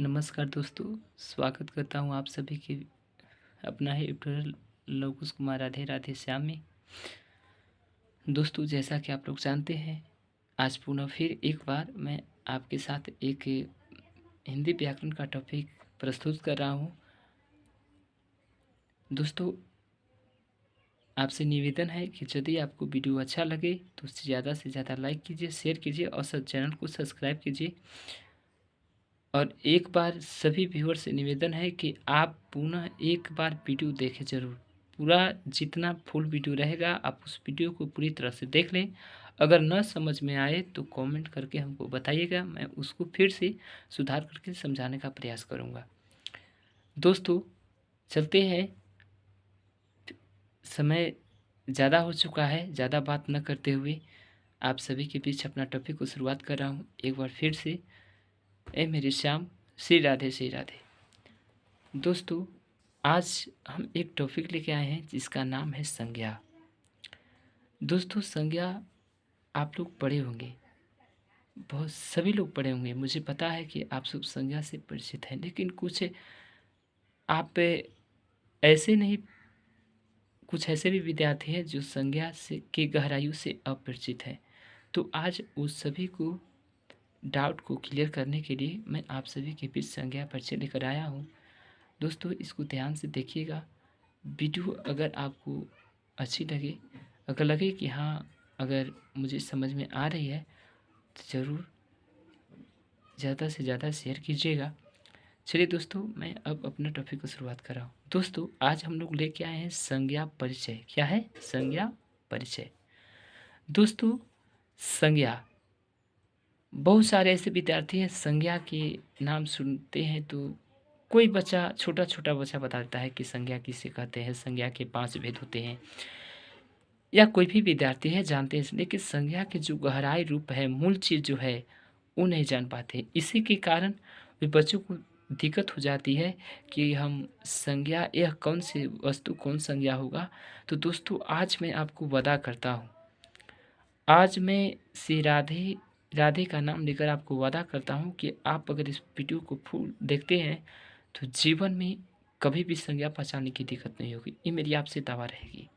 नमस्कार दोस्तों, स्वागत करता हूँ आप सभी के अपना ही ट्यूटोरियल लवकुश कुमार राधे राधे श्याम में। दोस्तों, जैसा कि आप लोग जानते हैं, आज पुनः फिर एक बार मैं आपके साथ एक हिंदी व्याकरण का टॉपिक प्रस्तुत कर रहा हूँ। दोस्तों, आपसे निवेदन है कि यदि आपको वीडियो अच्छा लगे तो ज़्यादा से ज़्यादा लाइक कीजिए, शेयर कीजिए और चैनल को सब्सक्राइब कीजिए। और एक बार सभी व्यूअर से निवेदन है कि आप पुनः एक बार वीडियो देखें ज़रूर। पूरा जितना फुल वीडियो रहेगा आप उस वीडियो को पूरी तरह से देख लें। अगर न समझ में आए तो कमेंट करके हमको बताइएगा, मैं उसको फिर से सुधार करके समझाने का प्रयास करूँगा। दोस्तों, चलते हैं, समय ज़्यादा हो चुका है, ज़्यादा बात न करते हुए आप सभी के बीच अपना टॉपिक को शुरुआत कर रहा हूँ। एक बार फिर से, ए मेरे श्याम, श्री राधे श्री राधे। दोस्तों, आज हम एक टॉपिक लेके आए हैं जिसका नाम है संज्ञा। दोस्तों, संज्ञा आप लोग पढ़े होंगे, बहुत सभी लोग पढ़े होंगे। मुझे पता है कि आप सब संज्ञा से परिचित हैं, लेकिन आप ऐसे नहीं, कुछ ऐसे भी विद्यार्थी हैं जो संज्ञा से की गहराइयों से अपरिचित हैं। तो आज उस सभी को डाउट को क्लियर करने के लिए मैं आप सभी के बीच संज्ञा परिचय लेकर आया हूँ। दोस्तों, इसको ध्यान से देखिएगा। वीडियो अगर आपको अच्छी लगे, अगर लगे कि हाँ, अगर मुझे समझ में आ रही है तो ज़रूर ज़्यादा से ज़्यादा शेयर कीजिएगा। चलिए दोस्तों, मैं अब अपना टॉपिक को शुरुआत कर रहा हूँ। दोस्तों, आज हम लोग लेके आए हैं संज्ञा परिचय। क्या है? संज्ञा परिचय। दोस्तों, संज्ञा, बहुत सारे ऐसे विद्यार्थी हैं संज्ञा के नाम सुनते हैं तो कोई बच्चा, छोटा छोटा बच्चा बताता है कि संज्ञा किसे कहते हैं, संज्ञा के 5 भेद होते हैं, या कोई भी विद्यार्थी है जानते हैं, लेकिन संज्ञा के जो गहराई रूप है, मूल चीज़ जो है, वो नहीं जान पाते। इसी के कारण वे बच्चों को दिक्कत हो जाती है कि हम संज्ञा, यह कौन सी वस्तु कौन संज्ञा होगा। तो दोस्तों, आज मैं आपको वादा करता हूँ, आज मैं श्री राधे राधे का नाम लेकर आपको वादा करता हूँ कि आप अगर इस वीडियो को फुल देखते हैं तो जीवन में कभी भी संज्ञा पहचानने की दिक्कत नहीं होगी। ये मेरी आपसे दावा रहेगी।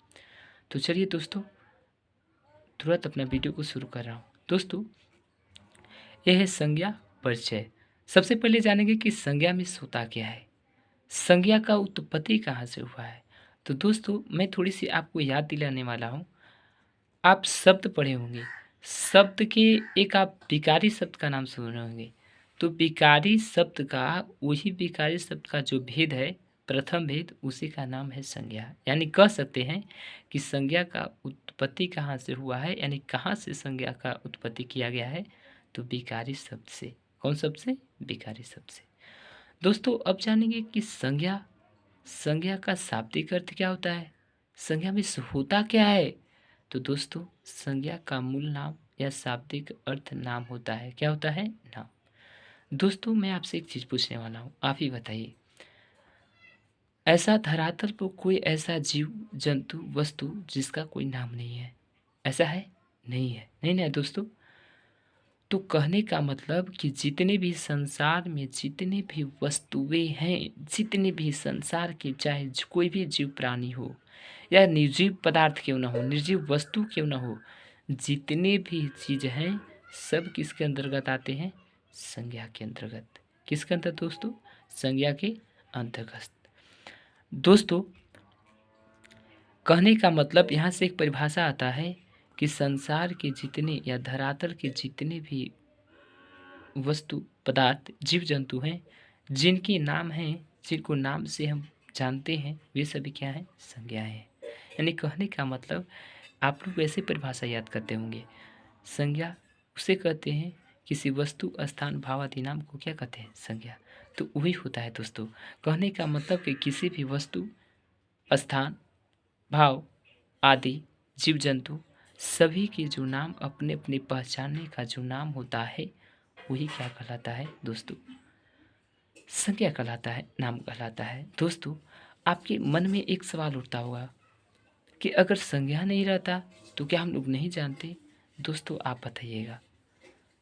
तो चलिए दोस्तों, तुरंत अपना वीडियो को शुरू कर रहा हूँ। दोस्तों, यह है संज्ञा परिचय। सबसे पहले जानेंगे कि संज्ञा में होता क्या है, संज्ञा का उत्पत्ति कहाँ से हुआ है। तो दोस्तों, मैं थोड़ी सी आपको याद दिलाने वाला हूँ। आप शब्द पढ़े होंगे, शब्द के एक आप विकारी शब्द का नाम सुने होंगे। तो विकारी शब्द का, वही विकारी शब्द का जो भेद है, प्रथम भेद, उसी का नाम है संज्ञा। यानी कह सकते हैं कि संज्ञा का उत्पत्ति कहाँ से हुआ है, यानी कहाँ से संज्ञा का उत्पत्ति किया गया है, तो विकारी शब्द से। कौन शब्द से? विकारी शब्द से। दोस्तों, अब जानेंगे कि संज्ञा, संज्ञा का शाब्दिक अर्थ क्या होता है, संज्ञा में होता क्या है। तो दोस्तों, संज्ञा का मूल नाम या शाब्दिक अर्थ नाम होता है। क्या होता है? नाम। दोस्तों, मैं आपसे एक चीज़ पूछने वाला हूँ, आप ही बताइए, ऐसा धरातल पर कोई ऐसा जीव, जंतु, वस्तु जिसका कोई नाम नहीं है? ऐसा है? नहीं है, नहीं ना दोस्तों। तो कहने का मतलब कि जितने भी संसार में जितने भी वस्तुएं हैं, जितने भी संसार के, चाहे कोई भी जीव प्राणी हो या निर्जीव पदार्थ क्यों ना हो, निर्जीव वस्तु क्यों ना हो, जितने भी चीज़ हैं सब किसके अंतर्गत आते हैं? संज्ञा के अंतर्गत। किसके अंतर्गत दोस्तों? संज्ञा के अंतर्गत। दोस्तों, कहने का मतलब यहाँ से एक परिभाषा आता है कि संसार के जितने या धरातल के जितने भी वस्तु, पदार्थ, जीव जंतु हैं, जिनके नाम हैं, जिनको नाम से हम जानते हैं, वे सभी क्या हैं? संज्ञाएं हैं। यानी कहने का मतलब, आप लोग वैसे परिभाषा याद करते होंगे, संज्ञा उसे कहते हैं, किसी वस्तु, स्थान, भाव आदि नाम को क्या कहते हैं? संज्ञा। तो वही होता है दोस्तों। कहने का मतलब कि किसी भी वस्तु, स्थान, भाव आदि, जीव जंतु, सभी के जो नाम अपने अपने पहचानने का जो नाम होता है, वही क्या कहलाता है दोस्तों? संज्ञा कहलाता है, नाम कहलाता है। दोस्तों, आपके मन में एक सवाल उठता होगा कि अगर संज्ञा नहीं रहता तो क्या हम लोग नहीं जानते? दोस्तों, आप बताइएगा,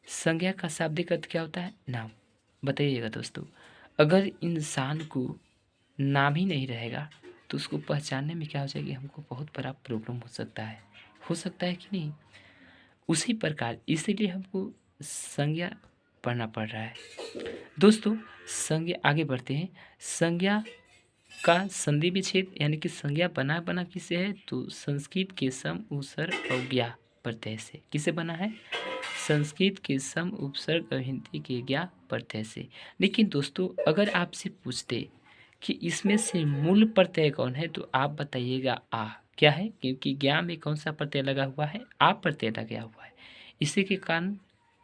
संज्ञा का शाब्दिक अर्थ क्या होता है? नाम। बताइएगा दोस्तों, अगर इंसान को नाम ही नहीं रहेगा तो उसको पहचानने में क्या हो जाएगी, हमको बहुत बड़ा प्रॉब्लम हो सकता है कि नहीं। उसी प्रकार इसीलिए हमको संज्ञा पढ़ना पड़ रहा है। दोस्तों संज्ञा, आगे बढ़ते हैं। संज्ञा का संधि विच्छेद यानी कि संज्ञा बना किससे है, तो संस्कृत के सम उपसर्ग और ज्ञा प्रत्यय से। किसे बना है, संस्कृत के सम उपसर्ग और हिंदी के ज्ञा प्रत्यय से। लेकिन दोस्तों अगर आपसे पूछते कि इसमें से मूल प्रत्यय कौन है, तो आप बताइएगा आ। क्या है, क्योंकि ज्ञा में कौन सा प्रत्यय लगा हुआ है, आ प्रत्यय लगा हुआ है। इसी के कारण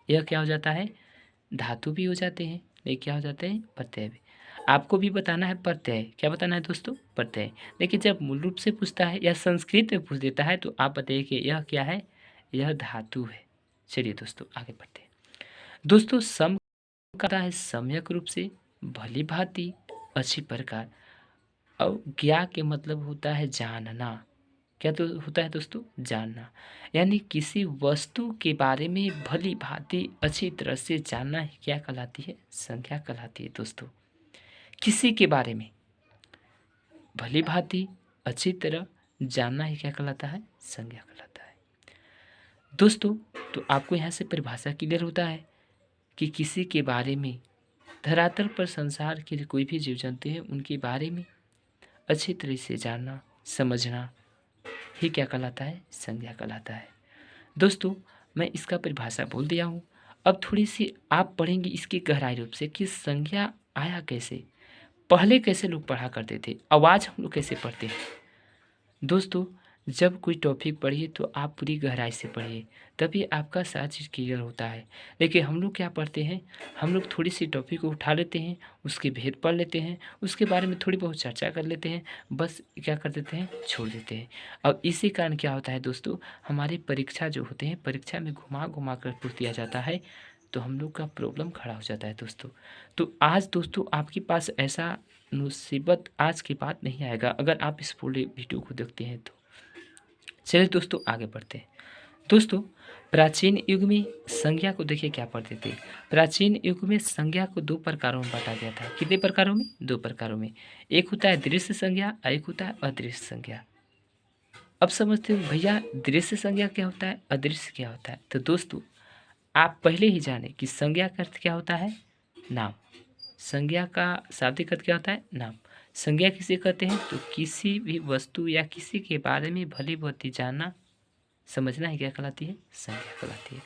यह क्या हो जाता है, धातु भी हो जाते हैं, लेकिन क्या हो जाते हैं, प्रत्यय भी। आपको भी बताना है प्रत्यय, क्या बताना है दोस्तों, प्रत्यय। लेकिन जब मूल रूप से पूछता है या संस्कृत में पूछ देता है तो आप बताइए कि यह क्या है, यह धातु है। चलिए दोस्तों आगे बढ़ते हैं। दोस्तों सम का है सम्यक रूप से, भली भांति, अच्छी प्रकार। और ज्ञा के मतलब होता है जानना। क्या तो होता है दोस्तों, जानना। यानी किसी वस्तु के बारे में भली भांति अच्छी तरह से जानना ही क्या कहलाती है, संज्ञा कहलाती है दोस्तों। किसी के बारे में भली भांति अच्छी तरह जानना ही क्या कहलाता है, संज्ञा कहलाता है दोस्तों। तो आपको यहाँ से परिभाषा क्लियर होता है कि किसी के बारे में, धरातल पर संसार के कोई भी जीव जंतु हैं उनके बारे में अच्छी तरह से जानना समझना ही क्या कहलाता है, संज्ञा कहलाता है दोस्तों। मैं इसका परिभाषा बोल दिया हूँ। अब थोड़ी सी आप पढ़ेंगे इसकी गहराई रूप से कि संज्ञा आया कैसे, पहले कैसे लोग पढ़ा करते थे, आवाज़ हम लोग कैसे पढ़ते हैं। दोस्तों जब कोई टॉपिक पढ़िए तो आप पूरी गहराई से पढ़िए, तभी आपका सारा चीज़ क्लियर होता है। लेकिन हम लोग क्या पढ़ते हैं, हम लोग थोड़ी सी टॉपिक को उठा लेते हैं, उसके भेद पढ़ लेते हैं, उसके बारे में थोड़ी बहुत चर्चा कर लेते हैं, बस क्या कर देते हैं, छोड़ देते हैं। अब इसी कारण क्या होता है दोस्तों, हमारी परीक्षा जो होते हैं, परीक्षा में घुमा घुमा कर पूछ दिया जाता है, तो हम लोग का प्रॉब्लम खड़ा हो जाता है दोस्तों। तो आज दोस्तों आपके पास ऐसा मुसीबत आज के बाद नहीं आएगा अगर आप इस पूरे वीडियो को देखते हैं तो। चलिए दोस्तों आगे बढ़ते हैं। दोस्तों प्राचीन युग में संज्ञा को देखिए क्या पढ़ते थे। प्राचीन युग में संज्ञा को दो प्रकारों में बांटा गया था। कितने प्रकारों में, दो प्रकारों में। एक होता है दृश्य संज्ञा, एक होता है अदृश्य संज्ञा। अब समझते हो भैया दृश्य संज्ञा क्या होता है, अदृश्य क्या होता है। तो दोस्तों आप पहले ही जाने कि संज्ञा का अर्थ क्या होता है, नाम। संज्ञा का शाब्दिक अर्थ क्या होता है, नाम। संज्ञा किसे कहते हैं, तो किसी भी वस्तु या किसी के बारे में भली भांति जानना समझना ही क्या कहलाती है, संज्ञा कहलाती है।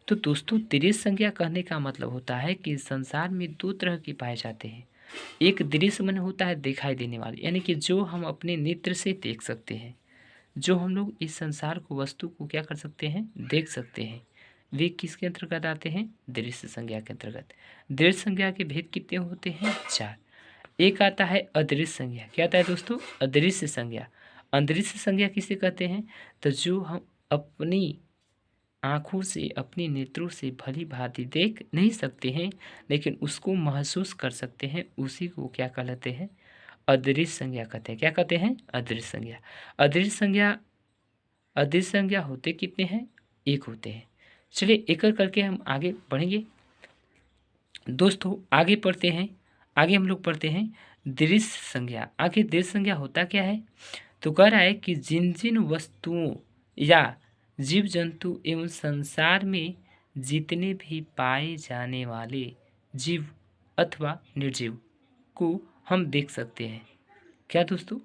तो दोस्तों दृश्य संज्ञा कहने का मतलब होता है कि संसार में दो तरह के पाए जाते हैं। एक दृश्य मन होता है दिखाई देने वाले, यानी कि जो हम अपने नेत्र से देख सकते हैं, जो हम लोग इस संसार को, वस्तु को क्या कर सकते हैं, देख सकते हैं, वे किसके अंतर्गत आते हैं, दृश्य संज्ञा के अंतर्गत। दृश्य संज्ञा के भेद कितने होते हैं, चार। एक आता है अदृश्य संज्ञा। क्या आता है दोस्तों, अदृश्य संज्ञा। अदृश्य संज्ञा किसे कहते हैं, तो जो हम अपनी आँखों से, अपने नेत्रों से भली भांति देख नहीं सकते हैं, लेकिन उसको महसूस कर सकते हैं, उसी को क्या कहते हैं, अदृश्य संज्ञा कहते हैं। क्या कहते हैं, अदृश्य संज्ञा। अदृश्य संज्ञा, अदृश्य संज्ञा होते कितने हैं, एक होते हैं। चलिए एक एक करके हम आगे बढ़ेंगे दोस्तों। आगे पढ़ते हैं, आगे हम लोग पढ़ते हैं दृश्य संज्ञा। आगे दृश्य संज्ञा होता क्या है, तो कह रहा है कि जिन जिन वस्तुओं या जीव जंतु एवं संसार में जितने भी पाए जाने वाले जीव अथवा निर्जीव को हम देख सकते हैं। क्या दोस्तों,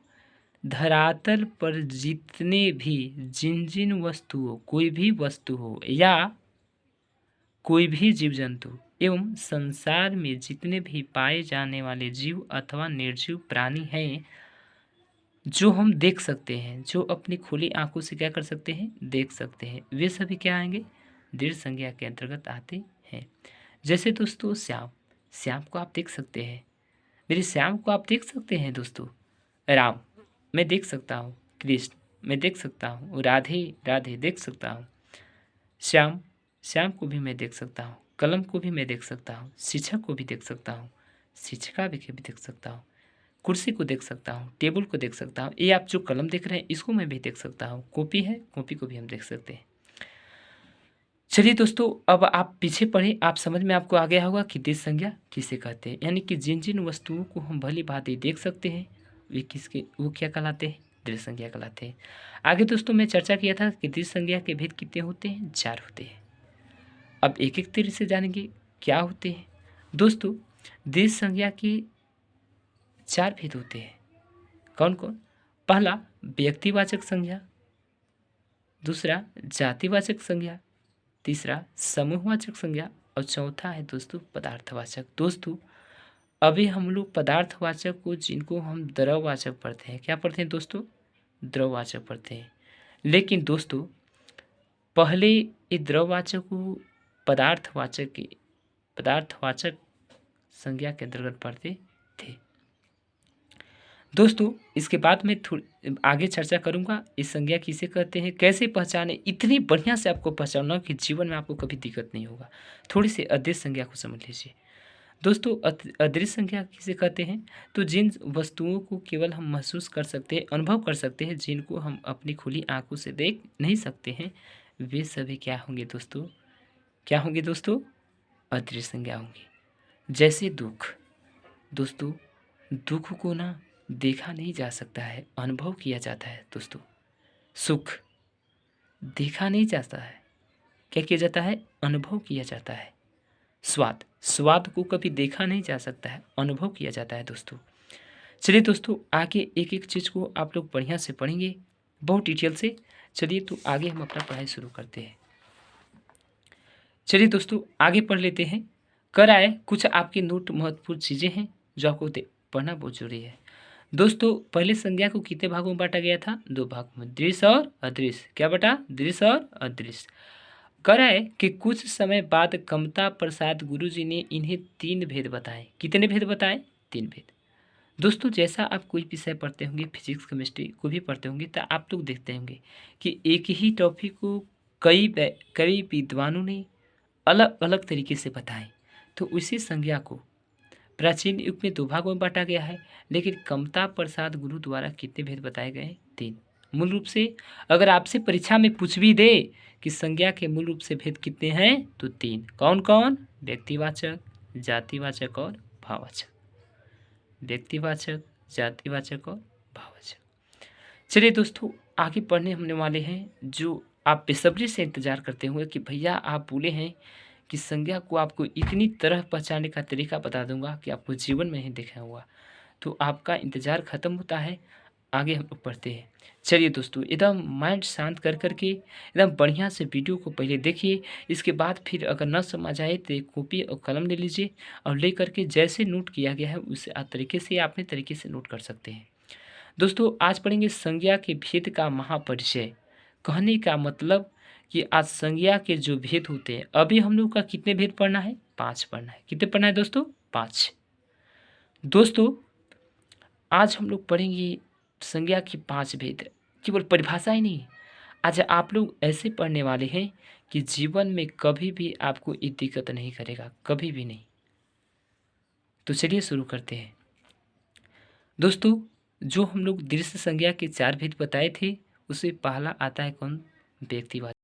धरातल पर जितने भी, जिन जिन वस्तुओं, कोई भी वस्तु हो या कोई भी जीव जंतु एवं संसार में जितने भी पाए जाने वाले जीव अथवा निर्जीव प्राणी हैं, जो हम देख सकते हैं, जो अपनी खुली आंखों से क्या कर सकते हैं, देख सकते हैं, वे सभी क्या आएंगे, दृश्य संज्ञा के अंतर्गत आते हैं। जैसे दोस्तों श्याम, श्याम को आप देख सकते हैं, मेरे श्याम को आप देख सकते हैं दोस्तों। राम मैं देख सकता हूँ, कृष्ण मैं देख सकता हूँ, राधे राधे देख सकता हूँ, श्याम, श्याम को भी मैं देख सकता हूँ, कलम को भी मैं देख सकता हूँ, शिक्षक को भी देख सकता हूँ, शिक्षिका भी देख सकता हूँ, कुर्सी को देख सकता हूँ, टेबल को देख सकता हूँ, ये आप जो कलम देख रहे हैं इसको मैं भी देख सकता हूँ, कॉपी है, कॉपी को भी हम देख सकते हैं। चलिए दोस्तों, अब आप पीछे पढ़े, आप समझ में आपको आ गया होगा कि दृश्य संज्ञा किसे कहते हैं। यानी कि जिन जिन वस्तुओं को हम भली भांति देख सकते हैं वो क्या कहलाते हैं, दृश्य संज्ञा कहलाते हैं। आगे दोस्तों मैं चर्चा किया था कि दृश्य संज्ञा के भेद कितने होते हैं, 4 होते हैं। अब एक एक तरह से जानेंगे क्या होते हैं। दोस्तों दृश्य संज्ञा के 4 भेद होते हैं। कौन कौन? पहला व्यक्तिवाचक संज्ञा, दूसरा जातिवाचक संज्ञा, तीसरा समूहवाचक संज्ञा और चौथा है दोस्तों पदार्थवाचक। दोस्तों अभी हम लोग पदार्थवाचक को, जिनको हम द्रववाचक पढ़ते हैं, क्या पढ़ते हैं दोस्तों, द्रववाचक पढ़ते हैं। लेकिन दोस्तों पहले ये द्रववाचक को पदार्थवाचक संज्ञा के अंतर्गत पढ़ते थे। दोस्तों इसके बाद मैं आगे चर्चा करूंगा इस संज्ञा किसे कहते हैं, कैसे पहचाने, इतनी बढ़िया से आपको पहचानना कि जीवन में आपको कभी दिक्कत नहीं होगा। थोड़ी सी अदृश्य संज्ञा को समझ लीजिए। दोस्तों अदृश्य संज्ञा किसे कहते हैं, तो जिन वस्तुओं को केवल हम महसूस कर सकते हैं, अनुभव कर सकते हैं, जिनको हम अपनी खुली आंखों से देख नहीं सकते हैं, वे सभी क्या होंगे दोस्तों, क्या होंगे दोस्तों, अदृश्य संज्ञा होंगी। जैसे दुख, दोस्तों दुख को ना देखा नहीं जा सकता है, अनुभव किया जाता है दोस्तों। सुख देखा नहीं जाता है, क्या किया जाता है, अनुभव किया जाता है। स्वाद को कभी देखा नहीं जा सकता है, अनुभव किया जाता है दोस्तों। चलिए दोस्तों आगे एक एक चीज़ को आप लोग बढ़िया से पढ़ेंगे, बहुत डिटेल से। चलिए तो आगे हम अपना पढ़ाई शुरू करते हैं। चलिए दोस्तों आगे पढ़ लेते हैं। कर आए कुछ आपके नोट महत्वपूर्ण चीज़ें हैं जो आपको पढ़ना बहुत जरूरी है। दोस्तों पहले संज्ञा को कितने भागों में बांटा गया था, 2 भाग में, दृश्य और अदृश्य। क्या बटा, दृश्य और अदृश्य। कर आए कि कुछ समय बाद कमता प्रसाद गुरुजी ने इन्हें 3 भेद बताए। कितने भेद बताए, 3 भेद। दोस्तों जैसा आप कोई विषय पढ़ते होंगे, फिजिक्स केमिस्ट्री को भी पढ़ते होंगे, तो आप लोग देखते होंगे कि एक ही टॉपिक को कई विद्वानों ने अलग अलग तरीके से बताएं। तो उसी संज्ञा को प्राचीन युग में 2 भागों में बांटा गया है, लेकिन कमता प्रसाद गुरु द्वारा कितने भेद बताए गए, 3। मूल रूप से अगर आपसे परीक्षा में पूछ भी दे कि संज्ञा के मूल रूप से भेद कितने हैं, तो 3। कौन कौन, व्यक्तिवाचक, जातिवाचक और भाववाचक। व्यक्तिवाचक, जातिवाचक और भाववाचक। चलिए दोस्तों आगे पढ़ने हमने वाले हैं, जो आप बेसब्री से इंतजार करते होंगे कि भैया आप बोले हैं कि संज्ञा को आपको इतनी तरह पहचानने का तरीका बता दूंगा कि आपको जीवन में ही देखा हुआ, तो आपका इंतज़ार ख़त्म होता है। आगे हम लोग पढ़ते हैं। चलिए दोस्तों एकदम माइंड शांत कर करके एकदम बढ़िया से वीडियो को पहले देखिए, इसके बाद फिर अगर न समझ आए तो एक कॉपी और कलम ले लीजिए और ले करके जैसे नोट किया गया है उसे तरीके से अपने तरीके से नोट कर सकते हैं। दोस्तों आज पढ़ेंगे संज्ञा के भेद का महापरिचय। कहने का मतलब कि आज संज्ञा के जो भेद होते हैं, अभी हम लोग का कितने भेद पढ़ना है, 5 पढ़ना है। कितने पढ़ना है दोस्तों, 5। दोस्तों आज हम लोग पढ़ेंगे संज्ञा की 5 भेद, केवल परिभाषा ही नहीं, आज आप लोग ऐसे पढ़ने वाले हैं कि जीवन में कभी भी आपको ये दिक्कत नहीं करेगा, कभी भी नहीं। तो चलिए शुरू करते हैं। दोस्तों जो हम लोग दृश्य संज्ञा के 4 भेद बताए थे, उससे पहला आता है कौन, व्यक्तिवाचक।